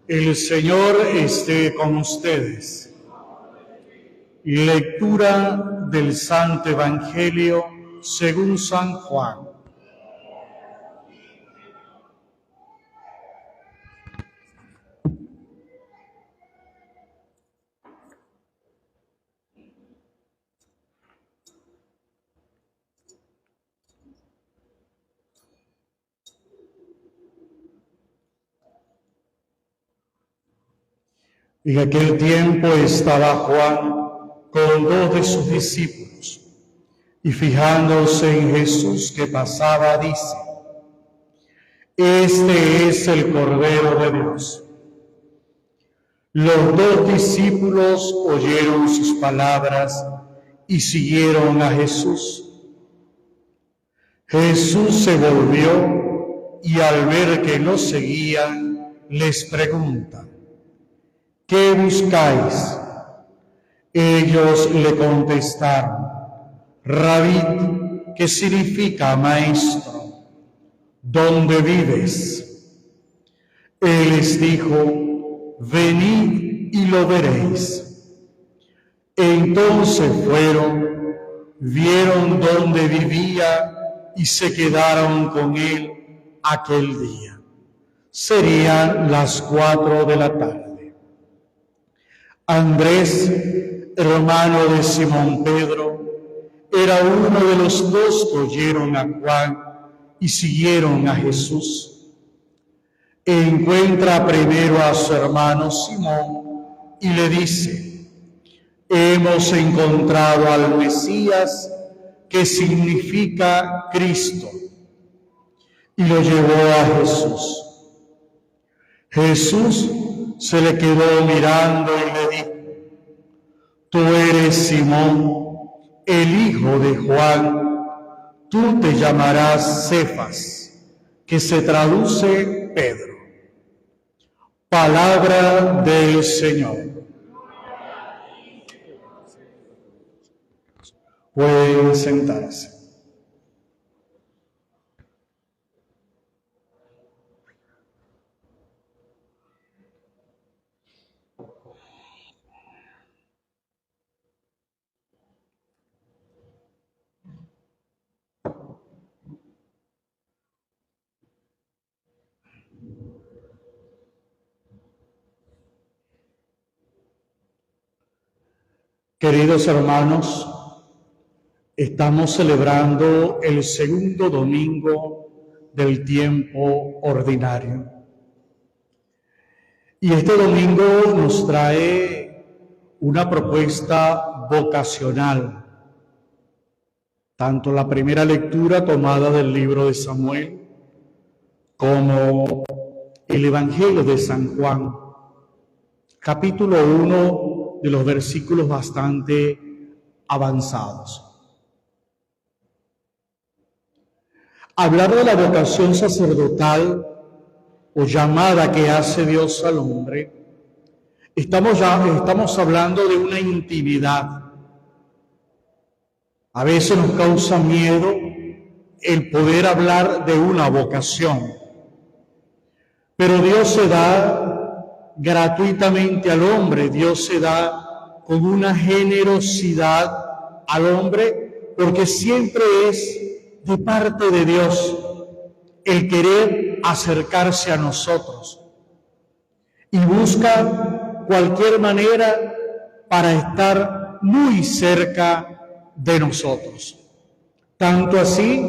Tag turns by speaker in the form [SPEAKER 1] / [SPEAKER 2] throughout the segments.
[SPEAKER 1] El Señor esté con ustedes. Lectura del Santo Evangelio según San Juan. En aquel tiempo estaba Juan con 2 de sus discípulos, y fijándose en Jesús que pasaba, dice: Este es el Cordero de Dios. Los 2 discípulos oyeron sus palabras y siguieron a Jesús. Jesús se volvió y al ver que lo seguían, les pregunta: ¿Qué buscáis? Ellos le contestaron: Rabí, que significa maestro, ¿dónde vives? Él les dijo: venid y lo veréis. Entonces fueron, vieron dónde vivía y se quedaron con él aquel día. Serían las 4 de la tarde. Andrés, hermano de Simón Pedro, era uno de los 2 que oyeron a Juan y siguieron a Jesús. Encuentra primero a su hermano Simón y le dice: hemos encontrado al Mesías, que significa Cristo. Y lo llevó a Jesús. Jesús se le quedó mirando y le dijo: tú eres Simón, el hijo de Juan, tú te llamarás Cefas, que se traduce Pedro. Palabra del Señor. Pueden sentarse. Queridos hermanos, estamos celebrando el segundo domingo del tiempo ordinario. Y este domingo nos trae una propuesta vocacional. Tanto la primera lectura tomada del libro de Samuel como el Evangelio de San Juan, capítulo 1, de los versículos bastante avanzados. Hablar de la vocación sacerdotal o llamada que hace Dios al hombre, estamos hablando de una intimidad. A veces nos causa miedo el poder hablar de una vocación, pero Dios se da gratuitamente al hombre, Dios se da con una generosidad al hombre, porque siempre es de parte de Dios el querer acercarse a nosotros y busca cualquier manera para estar muy cerca de nosotros. Tanto así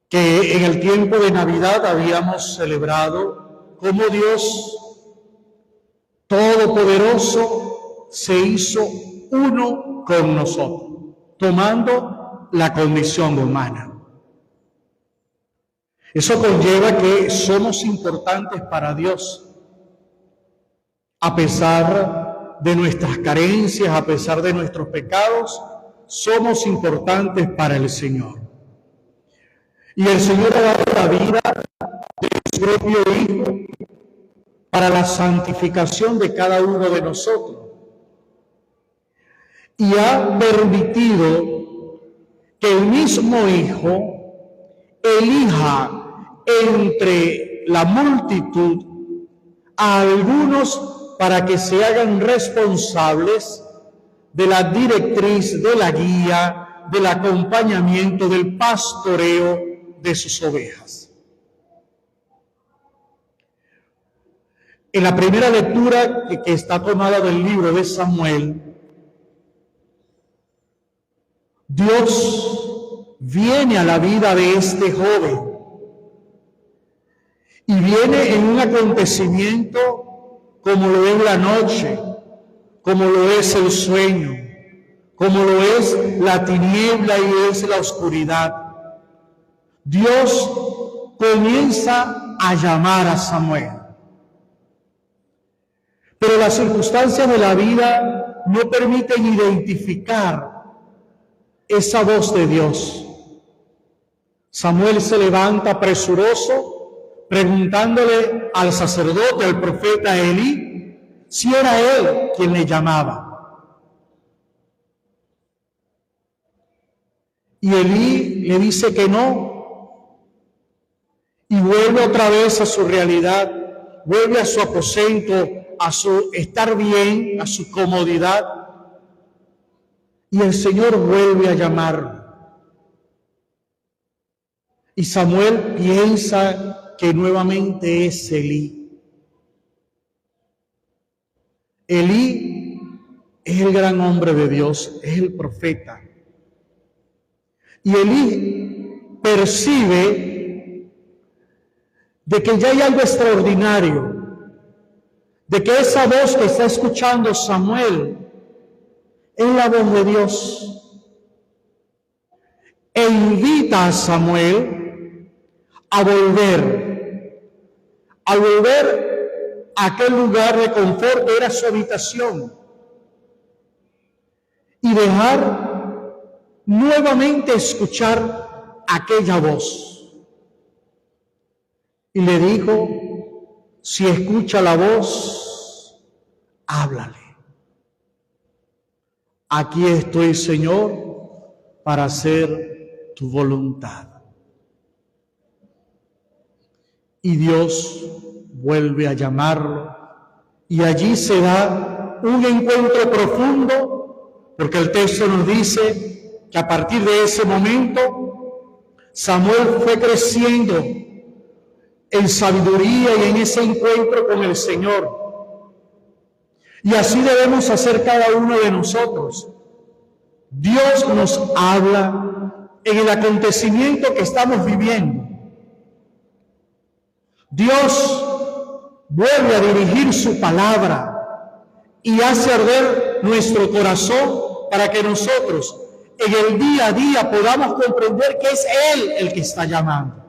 [SPEAKER 1] que en el tiempo de Navidad habíamos celebrado cómo Dios Todopoderoso se hizo uno con nosotros, tomando la condición humana. Eso conlleva que somos importantes para Dios, a pesar de nuestras carencias, a pesar de nuestros pecados, somos importantes para el Señor. Y el Señor ha dado la vida de su propio Hijo para la santificación de cada uno de nosotros. Y ha permitido que el mismo Hijo elija entre la multitud a algunos para que se hagan responsables de la directriz, de la guía, del acompañamiento, del pastoreo de sus ovejas. En la primera lectura que está tomada del libro de Samuel, Dios viene a la vida de este joven y viene en un acontecimiento como lo es la noche, como lo es el sueño, como lo es la tiniebla y es la oscuridad. Dios comienza a llamar a Samuel. Pero las circunstancias de la vida no permiten identificar esa voz de Dios. Samuel se levanta presuroso, preguntándole al sacerdote, al profeta Elí, si era él quien le llamaba. Y Elí le dice que no, y vuelve otra vez a su realidad, vuelve a su aposento, a su estar bien, a su comodidad, y el Señor vuelve a llamarlo. Y Samuel piensa que nuevamente es Elí. Elí es el gran hombre de Dios, es el profeta. Y Elí percibe de que ya hay algo extraordinario, de que esa voz que está escuchando Samuel es la voz de Dios. E invita a Samuel a volver a aquel lugar de confort que era su habitación y dejar nuevamente escuchar aquella voz. Y le dijo, si escucha la voz, háblale. Aquí estoy, Señor, para hacer tu voluntad. Y Dios vuelve a llamarlo, y allí se da un encuentro profundo, porque el texto nos dice que a partir de ese momento Samuel fue creciendo en sabiduría y en ese encuentro con el Señor. Y así debemos hacer cada uno de nosotros. Dios nos habla en el acontecimiento que estamos viviendo. Dios vuelve a dirigir su palabra y hace arder nuestro corazón para que nosotros en el día a día podamos comprender que es Él el que está llamando.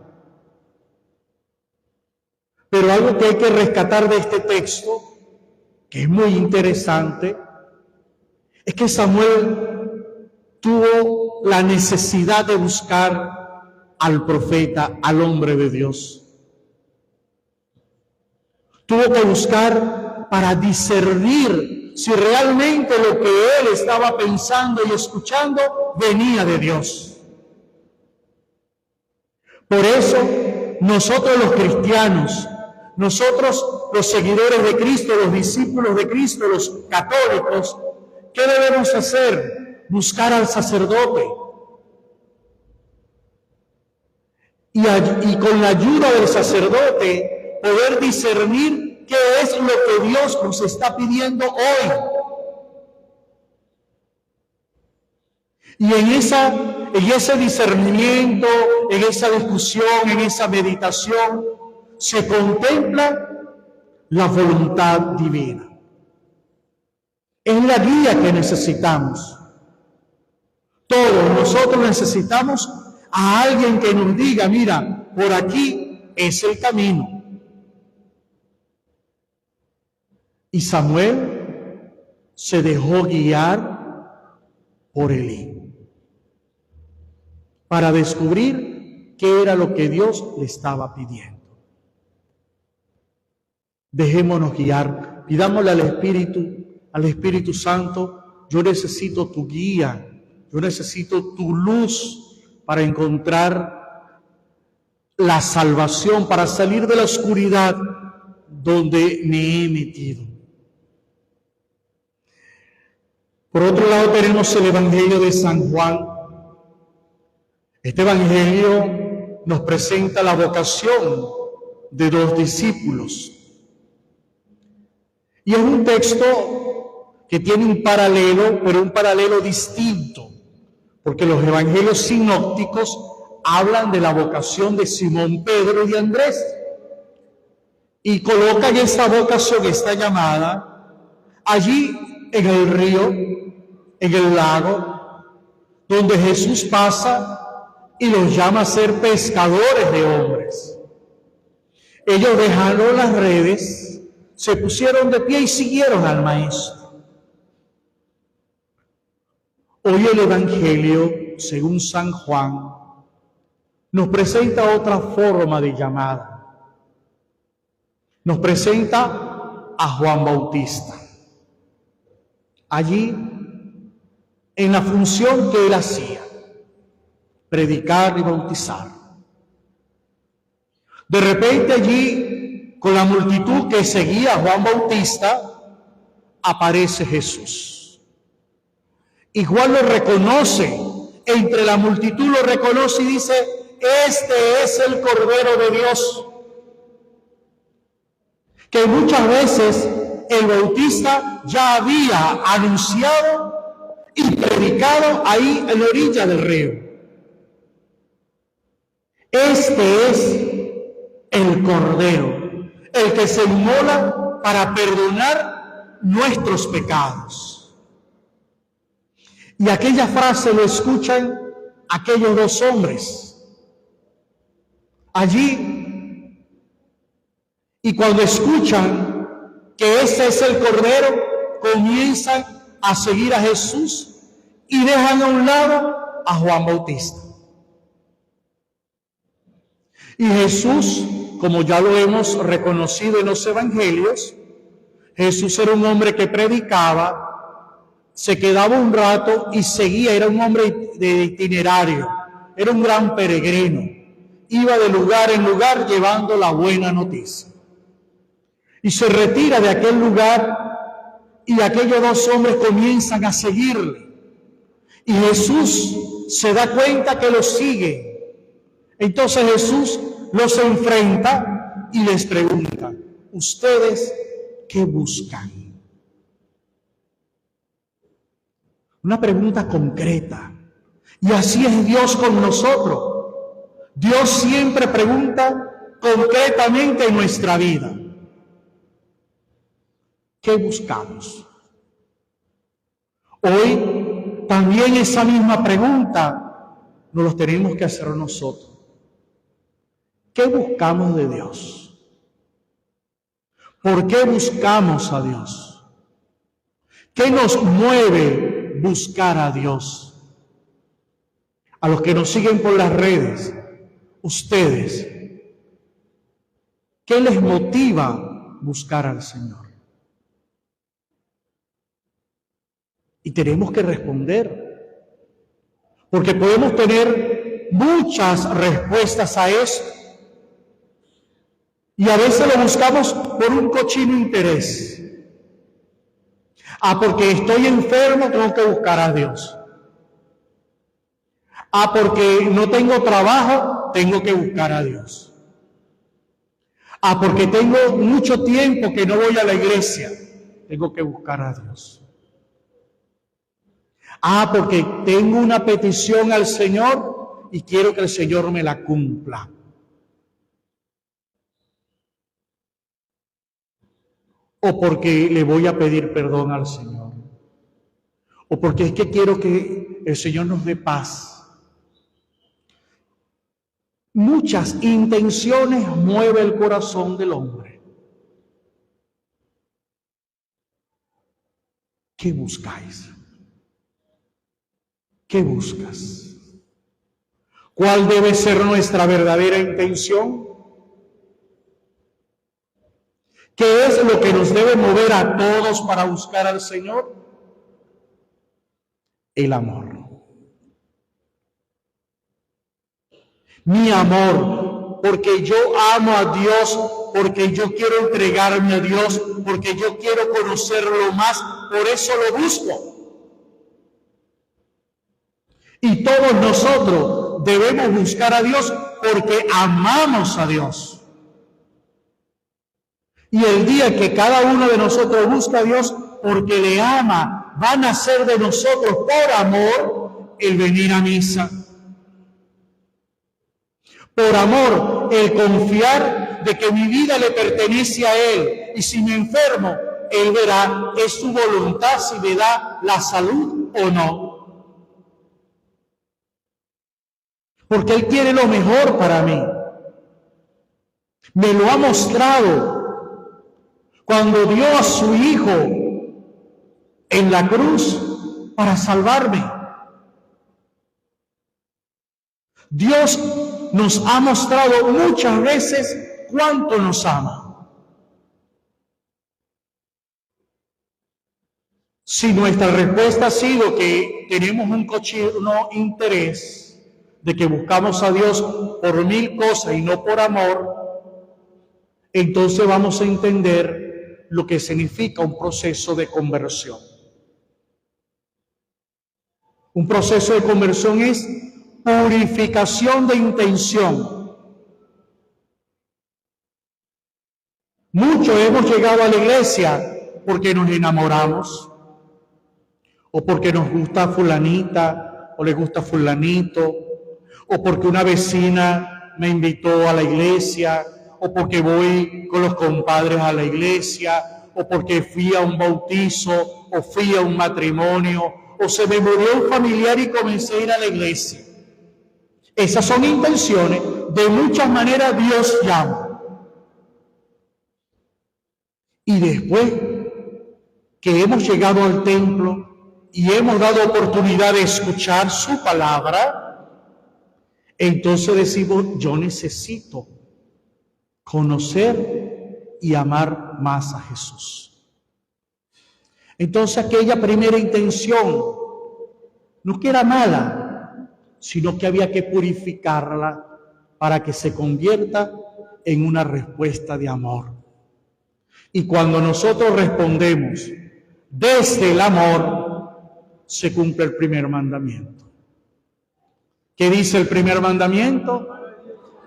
[SPEAKER 1] Pero algo que hay que rescatar de este texto, que es muy interesante, es que Samuel tuvo la necesidad de buscar al profeta, al hombre de Dios. Tuvo que buscar para discernir si realmente lo que él estaba pensando y escuchando venía de Dios. Por eso, nosotros los cristianos, nosotros los seguidores de Cristo, los discípulos de Cristo, los católicos, ¿qué debemos hacer? Buscar al sacerdote. Y con la ayuda del sacerdote poder discernir qué es lo que Dios nos está pidiendo hoy. Y en ese discernimiento, en esa discusión, en esa meditación, se contempla la voluntad divina. Es la guía que necesitamos. Todos nosotros necesitamos a alguien que nos diga, mira, por aquí es el camino. Y Samuel se dejó guiar por Elí para descubrir qué era lo que Dios le estaba pidiendo. Dejémonos guiar, pidámosle al Espíritu Santo, yo necesito tu guía, yo necesito tu luz para encontrar la salvación, para salir de la oscuridad donde me he metido. Por otro lado tenemos el Evangelio de San Juan. Este Evangelio nos presenta la vocación de 2 discípulos. Y es un texto que tiene un paralelo, pero un paralelo distinto, porque los evangelios sinópticos hablan de la vocación de Simón Pedro y Andrés, y colocan esta vocación, esta llamada, allí en el río, en el lago, donde Jesús pasa y los llama a ser pescadores de hombres. Ellos dejaron las redes, se pusieron de pie y siguieron al Maestro. Hoy el Evangelio, según San Juan, nos presenta otra forma de llamada. Nos presenta a Juan Bautista. Allí, en la función que él hacía, predicar y bautizar. De repente allí, con la multitud que seguía a Juan Bautista, aparece Jesús. Y Juan lo reconoce, entre la multitud lo reconoce y dice: este es el Cordero de Dios. Que muchas veces el Bautista ya había anunciado y predicado ahí en la orilla del río. Este es el Cordero, el que se inmola para perdonar nuestros pecados. Y aquella frase lo escuchan aquellos 2 hombres allí. Y cuando escuchan que ese es el Cordero, comienzan a seguir a Jesús y dejan a un lado a Juan Bautista. Y Jesús, como ya lo hemos reconocido en los evangelios, Jesús era un hombre que predicaba, se quedaba un rato y seguía, era un hombre de itinerario, era un gran peregrino, iba de lugar en lugar llevando la buena noticia. Y se retira de aquel lugar y aquellos 2 hombres comienzan a seguirle. Y Jesús se da cuenta que los sigue. Entonces Jesús los enfrenta y les pregunta: ¿ustedes qué buscan? Una pregunta concreta. Y así es Dios con nosotros. Dios siempre pregunta concretamente en nuestra vida: ¿qué buscamos? Hoy también esa misma pregunta nos la tenemos que hacer nosotros. ¿Qué buscamos de Dios? ¿Por qué buscamos a Dios? ¿Qué nos mueve buscar a Dios? A los que nos siguen por las redes, ustedes, ¿qué les motiva buscar al Señor? Y tenemos que responder, porque podemos tener muchas respuestas a eso, y a veces lo buscamos por un cochino interés. Porque estoy enfermo, tengo que buscar a Dios. Porque no tengo trabajo, tengo que buscar a Dios. Porque tengo mucho tiempo que no voy a la iglesia, tengo que buscar a Dios. Porque tengo una petición al Señor y quiero que el Señor me la cumpla. O porque le voy a pedir perdón al Señor. O porque es que quiero que el Señor nos dé paz. Muchas intenciones mueve el corazón del hombre. ¿Qué buscáis? ¿Qué buscas? ¿Cuál debe ser nuestra verdadera intención? ¿Qué es lo que nos debe mover a todos para buscar al Señor? El amor. Mi amor porque yo amo a Dios, porque yo quiero entregarme a Dios, porque yo quiero conocerlo más, por eso lo busco. Y todos nosotros debemos buscar a Dios porque amamos a Dios. Y el día que cada uno de nosotros busca a Dios porque le ama, va a nacer de nosotros por amor el venir a misa. Por amor, el confiar de que mi vida le pertenece a Él. Y si me enfermo, Él verá, es su voluntad si me da la salud o no. Porque Él quiere lo mejor para mí. Me lo ha mostrado cuando dio a su Hijo en la cruz para salvarme. Dios nos ha mostrado muchas veces cuánto nos ama. Si nuestra respuesta ha sido que tenemos un cochino interés de que buscamos a Dios por 1000 cosas y no por amor, entonces vamos a entender lo que significa un proceso de conversión. Un proceso de conversión es purificación de intención. Muchos hemos llegado a la iglesia porque nos enamoramos, o porque nos gusta fulanita, o le gusta fulanito, o porque una vecina me invitó a la iglesia, o porque voy con los compadres a la iglesia, o porque fui a un bautizo, o fui a un matrimonio, o se me murió un familiar y comencé a ir a la iglesia. Esas son intenciones. De muchas maneras Dios llama. Y después que hemos llegado al templo y hemos dado oportunidad de escuchar su palabra, entonces decimos, yo necesito conocer y amar más a Jesús. Entonces aquella primera intención no que era mala, sino que había que purificarla para que se convierta en una respuesta de amor. Y cuando nosotros respondemos desde el amor, se cumple el primer mandamiento. ¿Qué dice el primer mandamiento?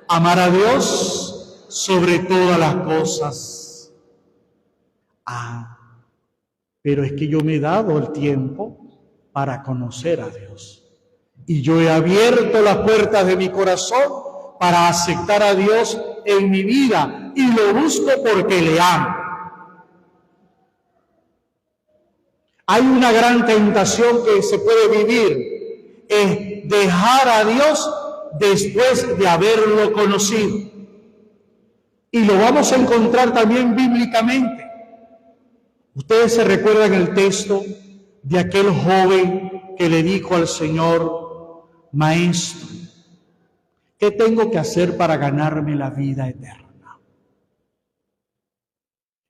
[SPEAKER 1] Amar a Dios sobre todas las cosas. Pero es que yo me he dado el tiempo para conocer a Dios. Y yo he abierto las puertas de mi corazón para aceptar a Dios en mi vida. Y lo busco porque le amo. Hay una gran tentación que se puede vivir, es dejar a Dios después de haberlo conocido. Y lo vamos a encontrar también bíblicamente. Ustedes se recuerdan el texto de aquel joven que le dijo al Señor, Maestro, ¿qué tengo que hacer para ganarme la vida eterna?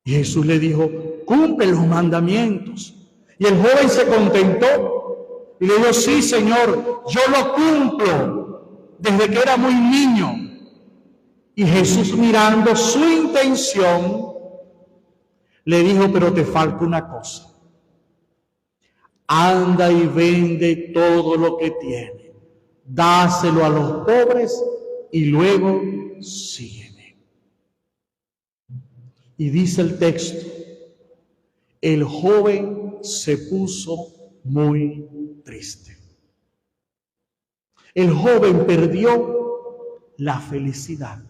[SPEAKER 1] Y Jesús le dijo, cumple los mandamientos. Y el joven se contentó y le dijo, sí, Señor, yo lo cumplo desde que era muy niño. Y Jesús, mirando su intención, le dijo, pero te falta una cosa. Anda y vende todo lo que tiene, dáselo a los pobres y luego sígueme. Y dice el texto, el joven se puso muy triste. El joven perdió la felicidad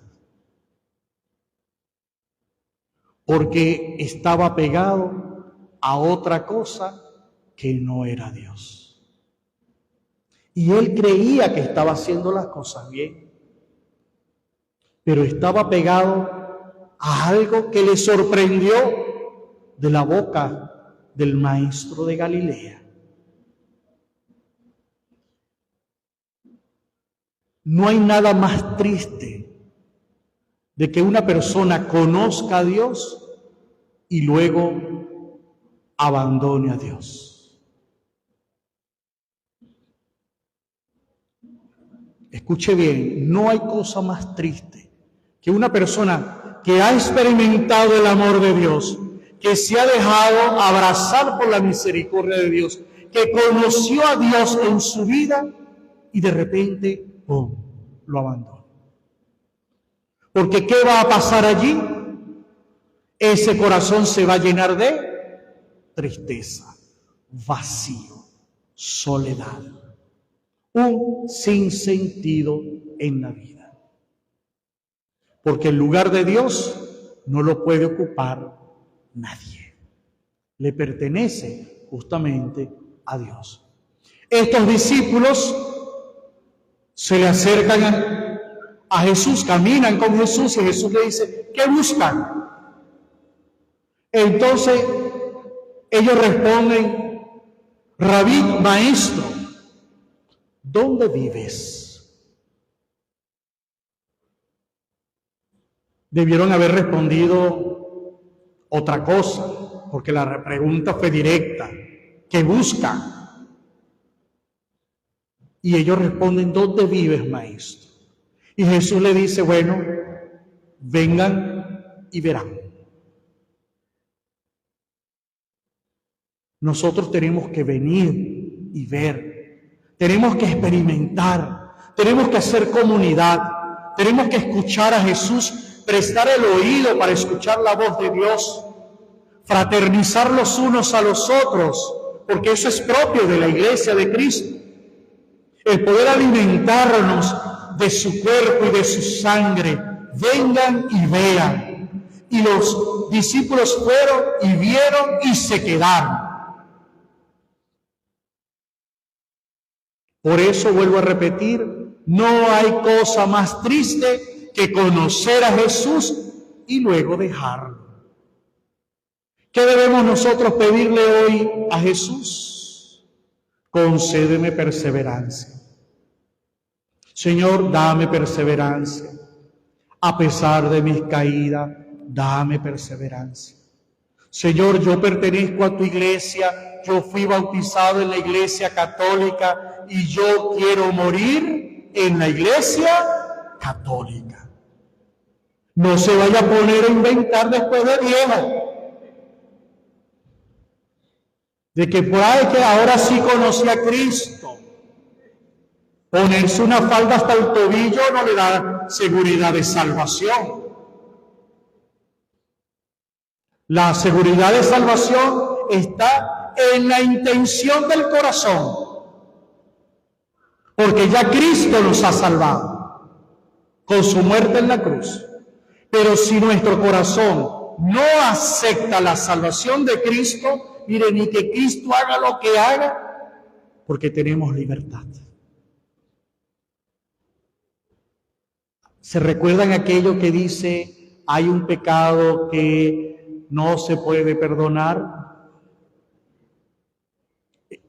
[SPEAKER 1] porque estaba pegado a otra cosa que no era Dios. Y él creía que estaba haciendo las cosas bien, pero estaba pegado a algo que le sorprendió de la boca del maestro de Galilea. No hay nada más triste de que una persona conozca a Dios y luego abandone a Dios. Escuche bien, no hay cosa más triste que una persona que ha experimentado el amor de Dios, que se ha dejado abrazar por la misericordia de Dios, que conoció a Dios en su vida y de repente, ¡pum!, lo abandona. Porque ¿qué va a pasar allí? Ese corazón se va a llenar de tristeza, vacío, soledad, un sinsentido en la vida. Porque el lugar de Dios no lo puede ocupar nadie. Le pertenece justamente a Dios. Estos discípulos se le acercan a Jesús, caminan con Jesús y Jesús le dice, ¿qué buscan? Entonces ellos responden, Rabí, maestro, ¿dónde vives? Debieron haber respondido otra cosa, porque la pregunta fue directa. ¿Qué buscan? Y ellos responden, ¿dónde vives, maestro? Y Jesús le dice, bueno, vengan y verán. Nosotros tenemos que venir y ver, tenemos que experimentar, tenemos que hacer comunidad, tenemos que escuchar a Jesús, prestar el oído para escuchar la voz de Dios, fraternizar los unos a los otros, porque eso es propio de la iglesia de Cristo. El poder alimentarnos de su cuerpo y de su sangre. Vengan y vean. Y los discípulos fueron y vieron y se quedaron. Por eso vuelvo a repetir, no hay cosa más triste que conocer a Jesús y luego dejarlo. ¿Qué debemos nosotros pedirle hoy a Jesús? Concédeme perseverancia. Señor, dame perseverancia. A pesar de mis caídas, dame perseverancia. Señor, yo pertenezco a tu iglesia, yo fui bautizado en la iglesia católica y yo quiero morir en la iglesia católica. No se vaya a poner a inventar después de viejo. De que por ahí que ahora sí conocí a Cristo. Ponerse una falda hasta el tobillo no le da seguridad de salvación. La seguridad de salvación está en la intención del corazón. Porque ya Cristo nos ha salvado con su muerte en la cruz. Pero si nuestro corazón no acepta la salvación de Cristo, mire, ni que Cristo haga lo que haga, porque tenemos libertad. ¿Se recuerdan aquello que dice, hay un pecado que no se puede perdonar?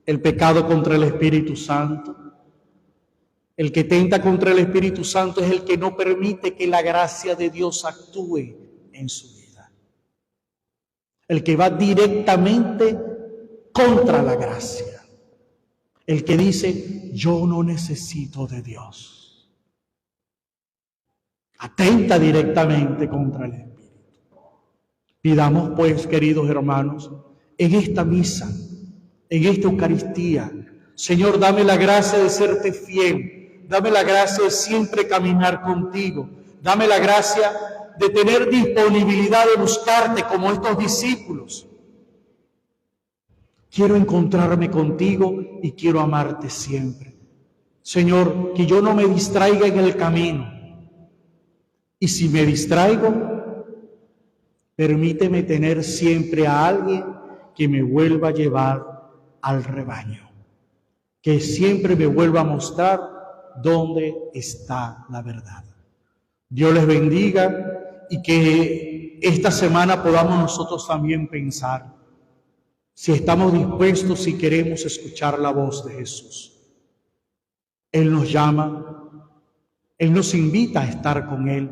[SPEAKER 1] El pecado contra el Espíritu Santo. El que tenta contra el Espíritu Santo es el que no permite que la gracia de Dios actúe en su vida. El que va directamente contra la gracia. El que dice, yo no necesito de Dios. Atenta directamente contra el Espíritu. Pidamos pues, queridos hermanos, en esta misa, en esta Eucaristía, Señor, dame la gracia de serte fiel, dame la gracia de siempre caminar contigo, dame la gracia de tener disponibilidad de buscarte como estos discípulos. Quiero encontrarme contigo y quiero amarte siempre. Señor, que yo no me distraiga en el camino. Y si me distraigo, permíteme tener siempre a alguien que me vuelva a llevar al rebaño, que siempre me vuelva a mostrar dónde está la verdad. Dios les bendiga y que esta semana podamos nosotros también pensar si estamos dispuestos, si queremos escuchar la voz de Jesús. Él nos llama, Él nos invita a estar con Él.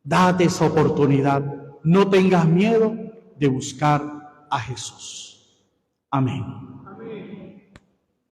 [SPEAKER 1] Date esa oportunidad. No tengas miedo de buscar a Jesús. Amén.